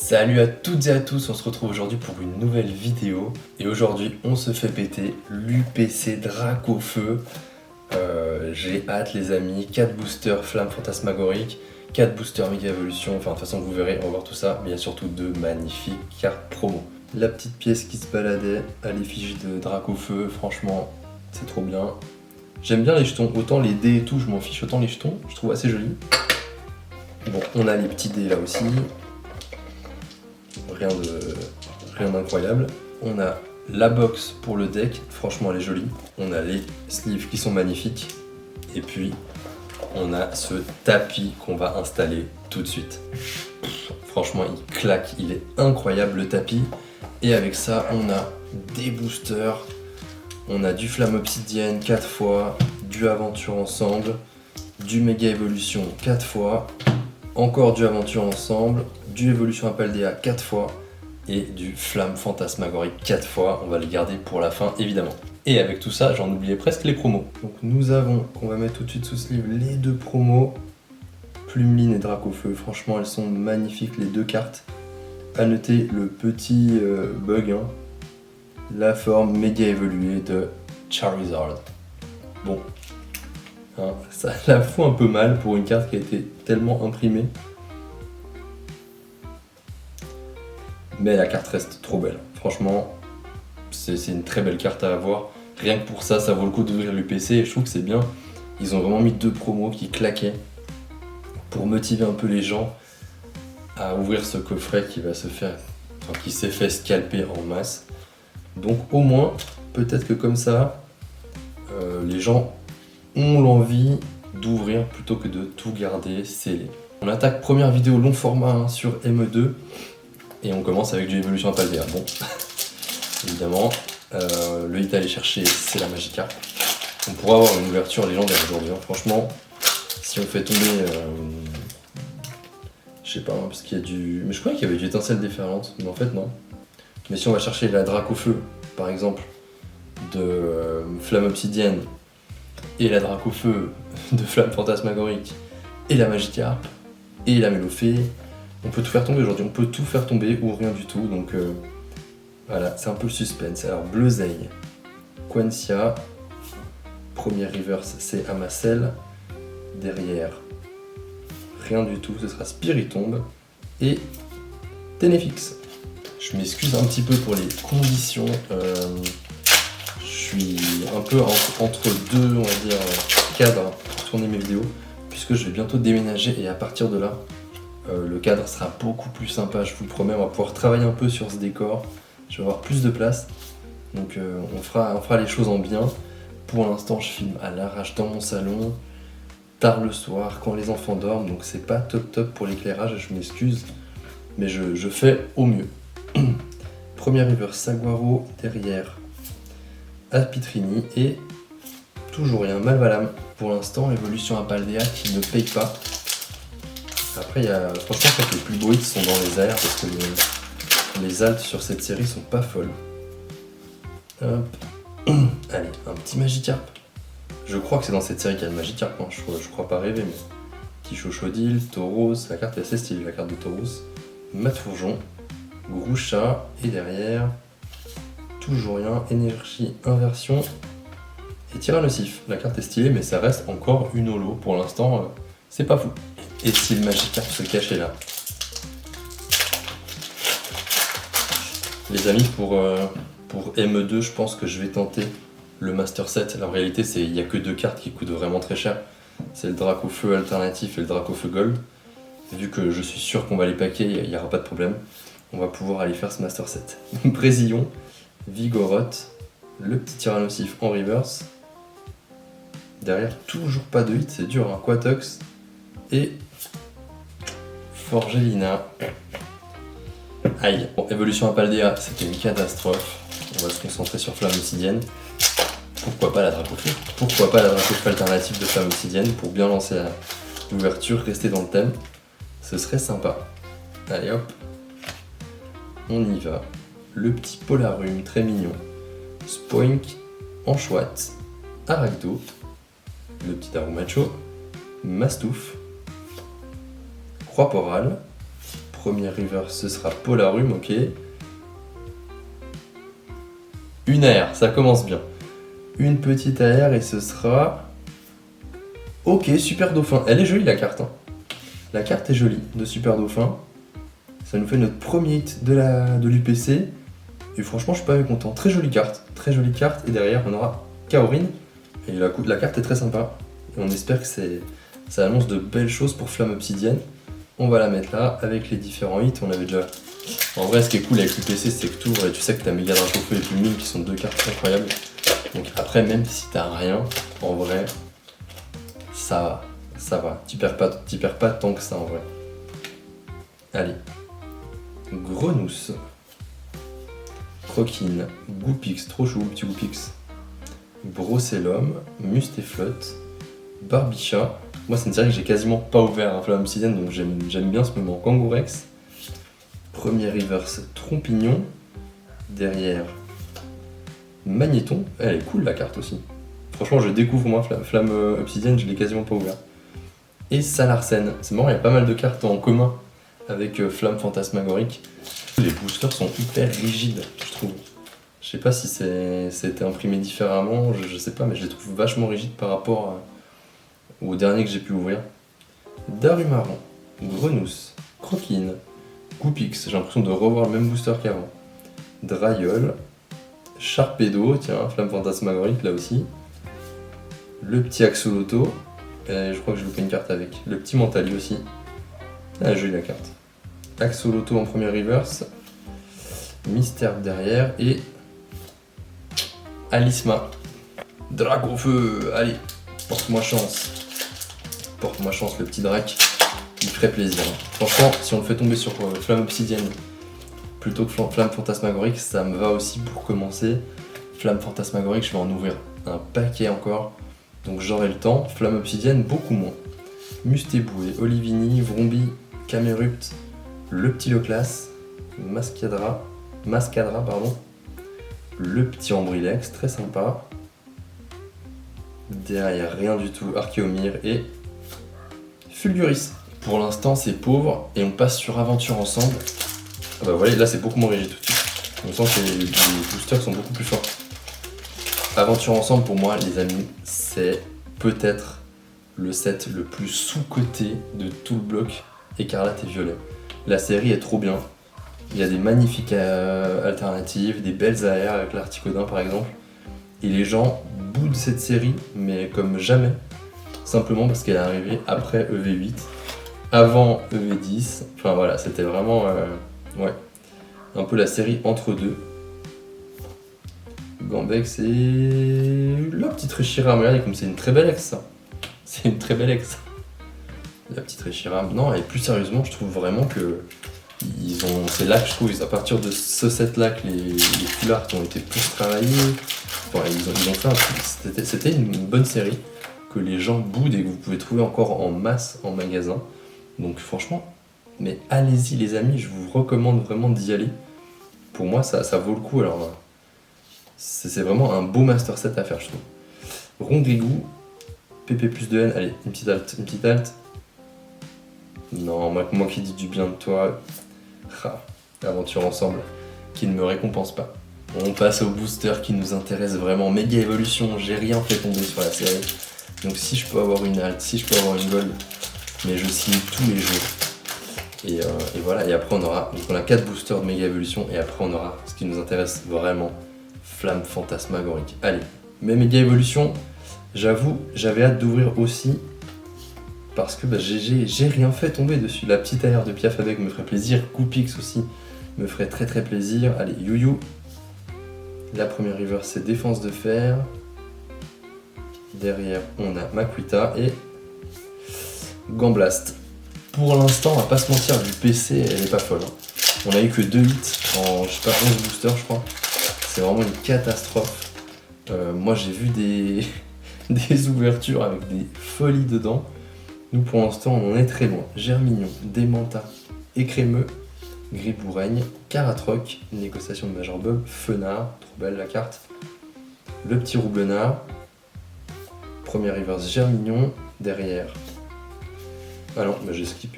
Salut à toutes et à tous, on se retrouve aujourd'hui pour une nouvelle vidéo. Et aujourd'hui, on se fait péter l'UPC Dracofeu. J'ai hâte les amis, 4 boosters Flamme Fantasmagorique, 4 boosters Méga Evolution, enfin de toute façon vous verrez, on va voir tout ça. Mais il y a surtout 2 magnifiques cartes promo. La petite pièce qui se baladait à l'effigie de Dracofeu, franchement, c'est trop bien. J'aime bien les jetons, autant les dés et tout, je m'en fiche, autant les jetons, je trouve assez joli. Bon, on a les petits dés là aussi. Rien d'incroyable. On a la box pour le deck, franchement elle est jolie. On a les sleeves qui sont magnifiques. Et puis on a ce tapis qu'on va installer tout de suite. Franchement il claque, il est incroyable le tapis. Et avec ça on a des boosters. On a du Flamme Obsidienne 4 fois, du Aventure Ensemble, du Méga Evolution 4 fois, encore du Aventure Ensemble, du Evolution Apaldea 4 fois et du Flamme Fantasmagorique 4 fois. On va les garder pour la fin évidemment. Et avec tout ça, j'en oubliais presque les promos. Donc nous avons, qu'on va mettre tout de suite sous sleeve, les 2 promos. Plumeline et Dracofeu, franchement elles sont magnifiques les 2 cartes. À noter le petit bug, hein. La forme méga évoluée de Charizard. Bon, hein, ça la fout un peu mal pour une carte qui a été tellement imprimée. Mais la carte reste trop belle. Franchement, c'est une très belle carte à avoir. Rien que pour ça, ça vaut le coup d'ouvrir l'UPC et je trouve que c'est bien. Ils ont vraiment mis 2 promos qui claquaient pour motiver un peu les gens à ouvrir ce coffret qui va se faire, enfin, qui s'est fait scalper en masse. Donc au moins, peut-être que comme ça, les gens ont l'envie d'ouvrir plutôt que de tout garder scellé. On attaque première vidéo long format hein, sur ME2 et on commence avec du Evolution Apaldea. Bon, évidemment, le hit à aller chercher c'est la Magikarp. On pourra avoir une ouverture légendaire aujourd'hui. Hein. Franchement, si on fait tomber, je sais pas, hein, parce qu'il y a du... Mais je croyais qu'il y avait du étincelle déferlante, mais en fait non. Mais si on va chercher la Dracofeu, par exemple, de Flamme Obsidienne, et la Dracofeu de Flamme Fantasmagorique, et la Magikarp, et la Mélofée, on peut tout faire tomber aujourd'hui. On peut tout faire tomber ou rien du tout. Donc voilà, c'est un peu le suspense. Alors Bleuzeille, Quancia, premier reverse c'est Amacel, derrière rien du tout, ce sera Spiritomb, et Ténéfix. Je m'excuse un petit peu pour les conditions, je suis un peu entre deux, on va dire, cadres pour tourner mes vidéos, puisque je vais bientôt déménager et à partir de là, le cadre sera beaucoup plus sympa, je vous le promets, on va pouvoir travailler un peu sur ce décor, je vais avoir plus de place, donc on fera les choses en bien. Pour l'instant, je filme à l'arrache dans mon salon, tard le soir, quand les enfants dorment, donc c'est pas top pour l'éclairage, je m'excuse, mais je fais au mieux. Premier river Saguaro, derrière Alpitrini et toujours rien, Malvalam. Pour l'instant, Evolution Apaldea qui ne paye pas. Après, il y a, franchement, je crois que les plus beaux hits sont dans les airs parce que les alts sur cette série sont pas folles. Hop. Allez, un petit Magikarp. Je crois que c'est dans cette série qu'il y a le Magikarp, hein. Je crois pas rêver, mais petit Chochodile, Tauros, la carte est assez stylée, la carte de Tauros, Matourjon, Groucha, et derrière, toujours rien, énergie, inversion, et Tyrannosif. La carte est stylée, mais ça reste encore une holo. Pour l'instant, c'est pas fou. Et si le Magikarp se cachait là? Les amis, pour ME2, je pense que je vais tenter le Master Set. En réalité, il n'y a que 2 cartes qui coûtent vraiment très cher. C'est le Dracofeu alternatif et le Dracofeu Gold. Vu que je suis sûr qu'on va les paquer, il n'y aura pas de problème. On va pouvoir aller faire ce Master Set. Brésillon, Vigoroth, le petit Tyrannosif en reverse. Derrière, toujours pas de hit, c'est dur, hein. Quatox et Forgelina. Aïe. Bon, Evolution Apaldea, c'était une catastrophe. On va se concentrer sur Flamme Obsidienne. Pourquoi pas la Dracofeu? Pourquoi pas la Dracofeu alternative de Flamme Obsidienne pour bien lancer l'ouverture, rester dans le thème. Ce serait sympa. Allez hop. On y va. Le petit Polarum, très mignon. Spoink, Anchoite, Aracto, le petit Arumacho, Mastouf, Croix-Porale, Premier reverse, ce sera Polarum, ok. Une AR, ça commence bien. Une petite AR et ce sera... Ok, Super Dauphin. Elle est jolie la carte. Hein. La carte est jolie de Super Dauphin. Ça nous fait notre premier hit de l'UPC. Et franchement, je suis pas mécontent. Très jolie carte. Très jolie carte. Et derrière, on aura Kaorin. Et la carte est très sympa. Et on espère que ça annonce de belles choses pour Flamme Obsidienne. On va la mettre là avec les différents hits. On avait déjà... En vrai, ce qui est cool avec l'UPC, c'est que tu ouvres et tu sais que t'as Méga Dracofeu et Plumine qui sont deux cartes incroyables. Donc après, même si t'as rien, en vrai, ça va. Tu perds pas tant que ça en vrai. Allez. Grenousse. Croquine. Goupix, trop chou, petit Goupix. Brossellum. Mustéflotte. Barbichat. Moi, c'est une série que j'ai quasiment pas ouvert à Flamme Obsidienne, donc j'aime bien ce moment. Kangourex. Premier reverse, Trompignon. Derrière, Magnéton. Elle est cool la carte aussi. Franchement, je découvre moi Flamme Obsidienne, je l'ai quasiment pas ouvert. Et Salarsen. C'est marrant, il y a pas mal de cartes en commun avec Flamme Fantasmagorique. Les boosters sont hyper rigides, je trouve. Je sais pas si c'était imprimé différemment, je sais pas, mais je les trouve vachement rigides par rapport au dernier que j'ai pu ouvrir. Darumaran, Grenousse, Croquine, Goupix, j'ai l'impression de revoir le même booster qu'avant. Drayol, Sharpedo, tiens, Flamme Fantasmagorique là aussi. Le petit Axolotl, je crois que j'ai loupé une carte avec. Le petit Mentali aussi. Ah, jolie la carte. Axolotl en premier reverse. Mystère derrière et Alisma. Dracofeu, allez, porte-moi chance. Porte-moi chance le petit Drac. Il ferait plaisir. Franchement, si on le fait tomber sur Flamme Obsidienne plutôt que Flamme Fantasmagorique, ça me va aussi pour commencer. Flamme Fantasmagorique, je vais en ouvrir un paquet encore. Donc j'aurai le temps. Flamme Obsidienne, beaucoup moins. Mustéboué, Olivini, Vrombi, Camerupt, le petit Loclas, Mascadra, le petit Ambrilex, très sympa. Derrière, rien du tout, Archéomir et Fulguris. Pour l'instant, c'est pauvre et on passe sur Aventure Ensemble. Ah bah voilà, là c'est beaucoup moins rigide tout de suite. On sent que les boosters sont beaucoup plus forts. Aventure Ensemble, pour moi, les amis, c'est peut-être le set le plus sous-coté de tout le bloc Écarlate et Violet. La série est trop bien. Il y a des magnifiques alternatives, des belles AR avec l'Articodin par exemple. Et les gens boudent cette série, mais comme jamais. Simplement parce qu'elle est arrivée après EV8, avant EV10. Enfin voilà, c'était vraiment un peu la série entre deux. Gambex et la petite Reshiram. Regardez comme c'est une très belle ex ça. C'est une très belle ex. La petite Reshiram. Non, et plus sérieusement, je trouve vraiment que c'est là que je trouve, à partir de ce set-là, que les full art ont été plus travaillés. Enfin, ils ont fait c'était une bonne série que les gens boudent et que vous pouvez trouver encore en masse en magasin. Donc franchement, mais allez-y les amis, je vous recommande vraiment d'y aller. Pour moi, ça vaut le coup. Alors, c'est vraiment un beau master set à faire, je trouve. Rongrigou, PP plus de N, allez, une petite halte. Non, moi qui dis du bien de toi, Aventure Ensemble, qui ne me récompense pas. On passe au booster qui nous intéresse vraiment. Méga Évolution, j'ai rien fait tomber sur la série. Donc si je peux avoir une halte, si je peux avoir une gold, mais je signe tous les jours. Et voilà, et après on a 4 boosters de Méga Évolution, et après on aura ce qui nous intéresse vraiment, Flamme Fantasmagorique. Allez, mais Méga Évolution, j'avoue, j'avais hâte d'ouvrir aussi, parce que j'ai rien fait tomber dessus. La petite AR de Piafadec me ferait plaisir, Goupix aussi me ferait très très plaisir. Allez, You. La première river c'est Défense de Fer. Derrière on a Makuita et Gamblast. Pour l'instant, on va pas se mentir, du PC elle est pas folle. On a eu que 2 hits en 11 boosters je crois. C'est vraiment une catastrophe. Moi j'ai vu des ouvertures avec des folies dedans. Nous pour l'instant on en est très loin. Germignon, Démenta, Écrémeux, Gribouraigne, Caratroc, Négociation de Major Bob, Fenard, trop belle la carte. Le petit Roublenard. Premier reverse Germignon, derrière. Ah non, j'ai skip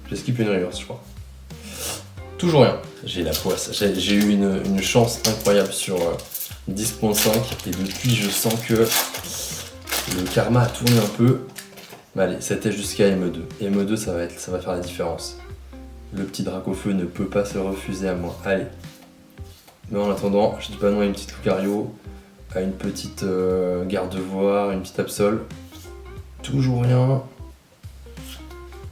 J'ai skip une reverse, je crois. Toujours rien. J'ai la poisse. J'ai eu une chance incroyable sur 10.5 et depuis je sens que le karma a tourné un peu. Mais allez, c'était jusqu'à ME2. ME2 ça va faire la différence. Le petit Dracofeu ne peut pas se refuser à moi. Allez. Mais en attendant, je dis pas non à une petite Lucario, à une petite Gardevoir, une petite Absol. Toujours rien.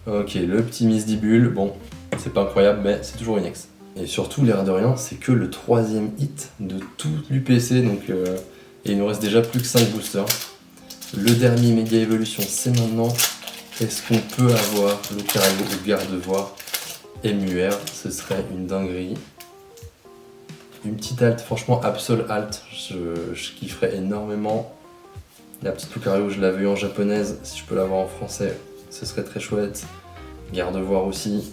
Ok, le petit Misdibule, bon, c'est pas incroyable, mais c'est toujours une ex. Et surtout, l'air de rien, c'est que le 3e hit de tout l'UPC, donc et il nous reste déjà plus que 5 boosters. Le dernier méga évolution, c'est maintenant. Est-ce qu'on peut avoir Lucario ou Gardevoir MUR? Ce serait une dinguerie. Une petite alt, franchement, Absol alt, je kifferais énormément. La petite Lucario, je l'avais eu en japonaise, si je peux l'avoir en français, ce serait très chouette. Gardevoir aussi.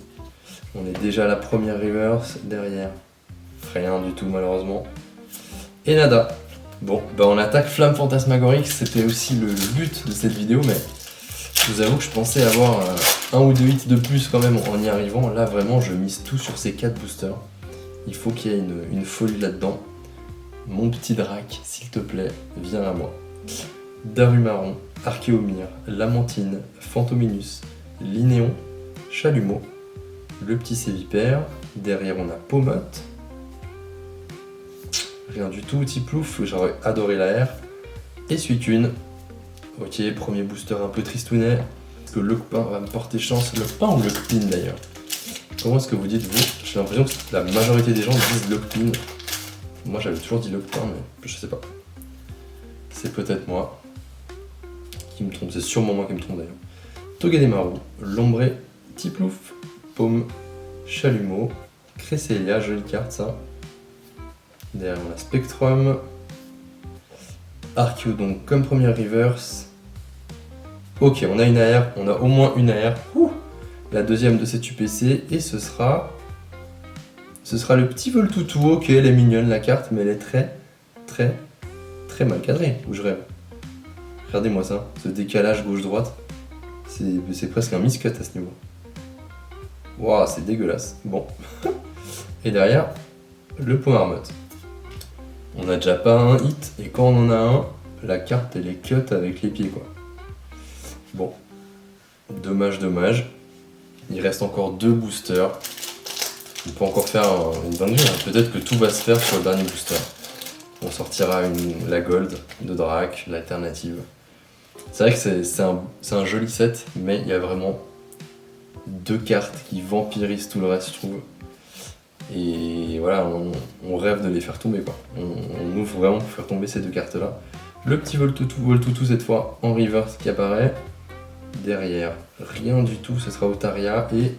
On est déjà à la première reverse derrière. Rien du tout malheureusement. Et nada. Bon, bah on attaque Flamme Fantasmagorique, c'était aussi le but de cette vidéo, mais je vous avoue que je pensais avoir un ou deux hits de plus quand même en y arrivant. Là vraiment je mise tout sur ces 4 boosters. Il faut qu'il y ait une folie là-dedans. Mon petit Drac, s'il te plaît, viens à moi. Darumaron, Archéomir, Lamantine, Fantominus, Linéon, Chalumeau, le petit Sévipère, derrière on a Pomote, rien du tout, Tiplouf, j'aurais adoré la R, et Suicune. Ok, premier booster un peu tristounet, est-ce que Lockpin va me porter chance? Lockpin ou Lockpin d'ailleurs? Comment est-ce que vous dites vous? J'ai l'impression que la majorité des gens disent Lockpin. Moi j'avais toujours dit Lockpin, mais je sais pas. C'est peut-être moi qui me trompe, c'est sûrement moi qui me trompe d'ailleurs. Togedemaru, Lombré, Tiplouf, Paume, Chalumeau, Cresselia, jolie carte ça. Derrière on a Spectrum, Archeodon comme première reverse. Ok, on a une AR, on a au moins une AR. La deuxième de cette UPC et ce sera le petit Voltoutou. Ok, elle est mignonne la carte, mais elle est très mal cadrée. Où je rêve. Regardez-moi ça, ce décalage gauche-droite. C'est presque un miscut à ce niveau. Waouh, c'est dégueulasse. Bon. Et derrière, le Pomarmote. On n'a déjà pas un hit, et quand on en a un, la carte elle est cut avec les pieds quoi. Bon. Dommage. Il reste encore 2 boosters. On peut encore faire une dinguerie. Peut-être que tout va se faire sur le dernier booster. On sortira la gold de Drac, l'alternative. C'est vrai que c'est un joli set, mais il y a vraiment 2 cartes qui vampirisent tout le reste, je trouve. Et voilà, on rêve de les faire tomber quoi. On ouvre vraiment pour faire tomber ces 2 cartes là. Le petit Voltoutou cette fois en reverse qui apparaît. Derrière, rien du tout, ce sera Otaria et...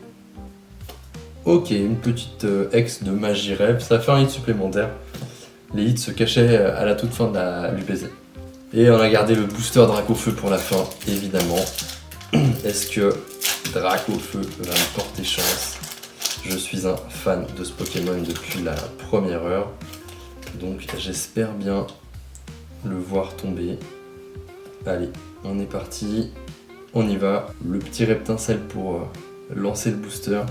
Ok, une petite ex de Magirev, ça fait un hit supplémentaire. Les hits se cachaient à la toute fin de l'UPC. Et on a gardé le booster Dracofeu pour la fin, évidemment. Est-ce que Dracofeu va me porter chance? Je suis un fan de ce Pokémon depuis la première heure. Donc j'espère bien le voir tomber. Allez, on est parti. On y va. Le petit Reptincelle pour lancer le booster.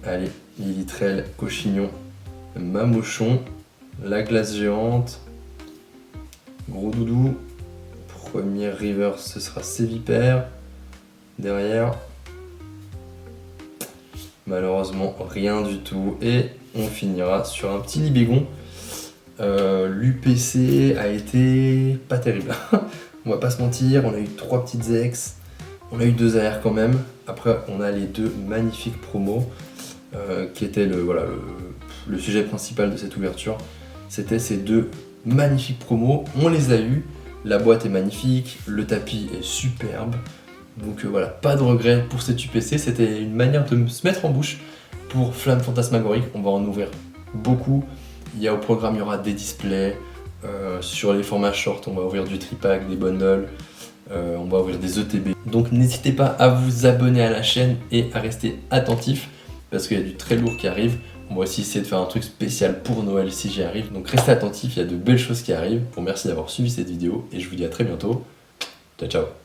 Allez, Lilitrel, Cochignon, Mamochon, la glace géante, Gros Doudou, première reverse ce sera Sévipère, derrière, malheureusement rien du tout, et on finira sur un petit Libégon. L'UPC a été pas terrible, on va pas se mentir, on a eu 3 petites ex, on a eu 2 AR quand même, après on a les 2 magnifiques promos. Qui était le sujet principal de cette ouverture. C'était ces 2 magnifiques promos. On les a eus. La boîte est magnifique, le tapis est superbe. Donc voilà, pas de regret pour cette UPC. C'était une manière de se mettre en bouche pour Flamme Fantasmagorique. On va en ouvrir beaucoup. Au programme, il y aura des displays. Sur les formats short, on va ouvrir du tripack, des bundles. On va ouvrir des ETB. Donc n'hésitez pas à vous abonner à la chaîne et à rester attentif. Parce qu'il y a du très lourd qui arrive. On va aussi essayer de faire un truc spécial pour Noël si j'y arrive. Donc restez attentifs, il y a de belles choses qui arrivent. Bon, merci d'avoir suivi cette vidéo et je vous dis à très bientôt. Ciao ciao.